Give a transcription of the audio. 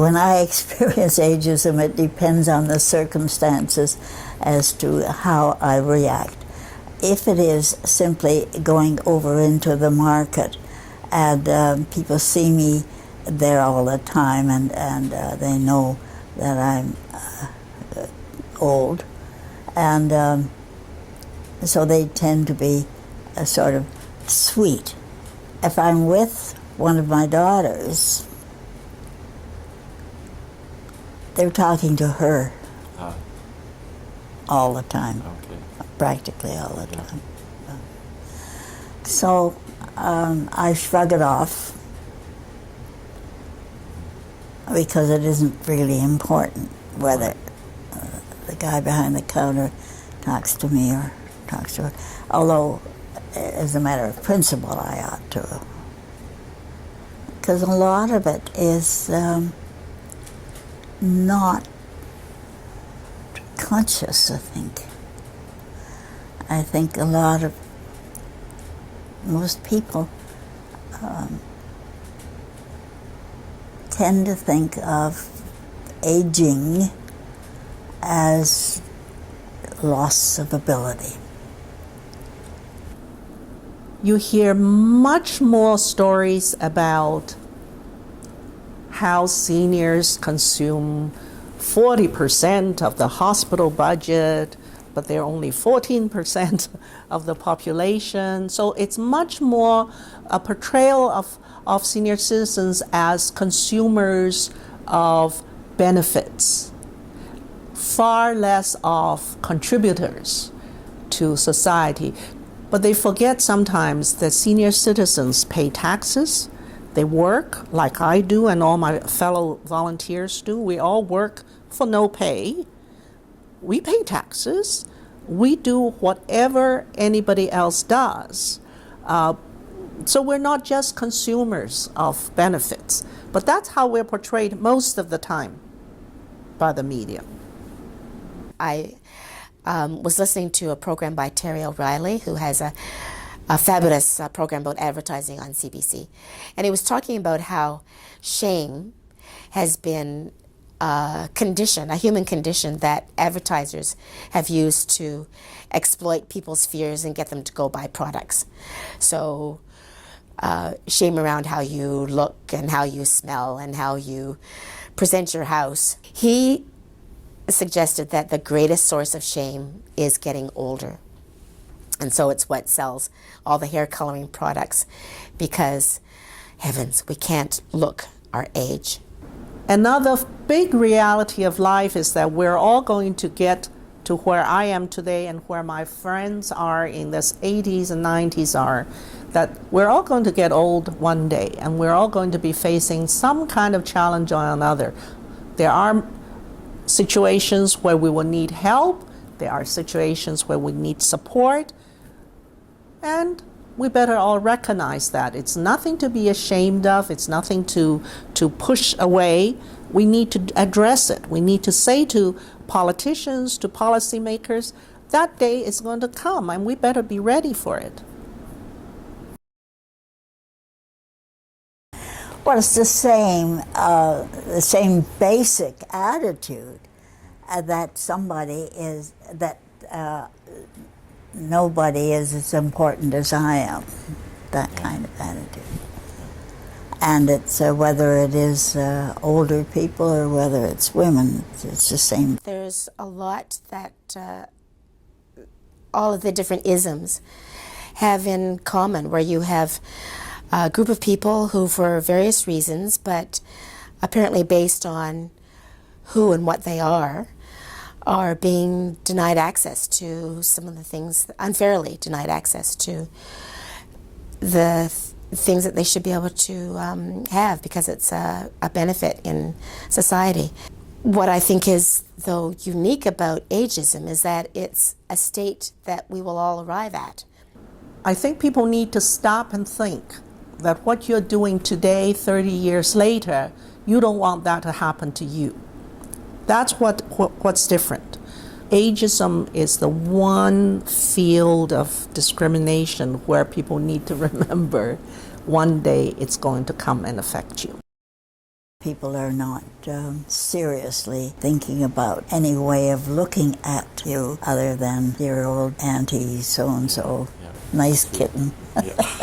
when I experience ageism, it depends on the circumstances as to how I react. If it is simply going over into the market and people see me there all the time and they know that I'm old, and so they tend to be sort of sweet. If I'm with one of my daughters, they're talking to her all the time, practically all the time. So I shrug it off because it isn't really important whether the guy behind the counter talks to me or talks to her. Although, as a matter of principle, I ought to. Because a lot of it is not conscious, I think. I think most people tend to think of aging as loss of ability. You hear much more stories about how seniors consume 40% of the hospital budget, but they're only 14% of the population. So it's much more a portrayal of senior citizens as consumers of benefits, far less of contributors to society. But they forget sometimes that senior citizens pay taxes. They work like I do and all my fellow volunteers do. We all work for no pay. We pay taxes. We do whatever anybody else does. So we're not just consumers of benefits. But that's how we're portrayed most of the time by the media. I was listening to a program by Terry O'Reilly, who has a fabulous program about advertising on CBC. And he was talking about how shame has been a condition, a human condition that advertisers have used to exploit people's fears and get them to go buy products. So shame around how you look and how you smell and how you present your house. He suggested that the greatest source of shame is getting older. And so it's what sells all the hair coloring products because, heavens, we can't look our age. Another big reality of life is that we're all going to get to where I am today and where my friends are in the 80s and 90s are, that we're all going to get old one day and we're all going to be facing some kind of challenge or another. There are situations where we will need help, there are situations where we need support, and we better all recognize that. It's nothing to be ashamed of, it's nothing to push away. We need to address it. We need to say to politicians, to policymakers, that day is going to come and we better be ready for it. Well, it's the same basic attitude that nobody is as important as I am, that kind of attitude. And it's whether it is older people or whether it's women, it's the same. There's a lot that all of the different isms have in common, where you have a group of people who, for various reasons, but apparently based on who and what they are being denied access to some of the things, unfairly denied access to the things that they should be able to have because it's a benefit in society. What I think is, though, unique about ageism is that it's a state that we will all arrive at. I think people need to stop and think that what you're doing today, 30 years later, you don't want that to happen to you. That's what's different. Ageism is the one field of discrimination where people need to remember one day it's going to come and affect you. People are not seriously thinking about any way of looking at you other than your old auntie so-and-so, nice kitten. Yeah.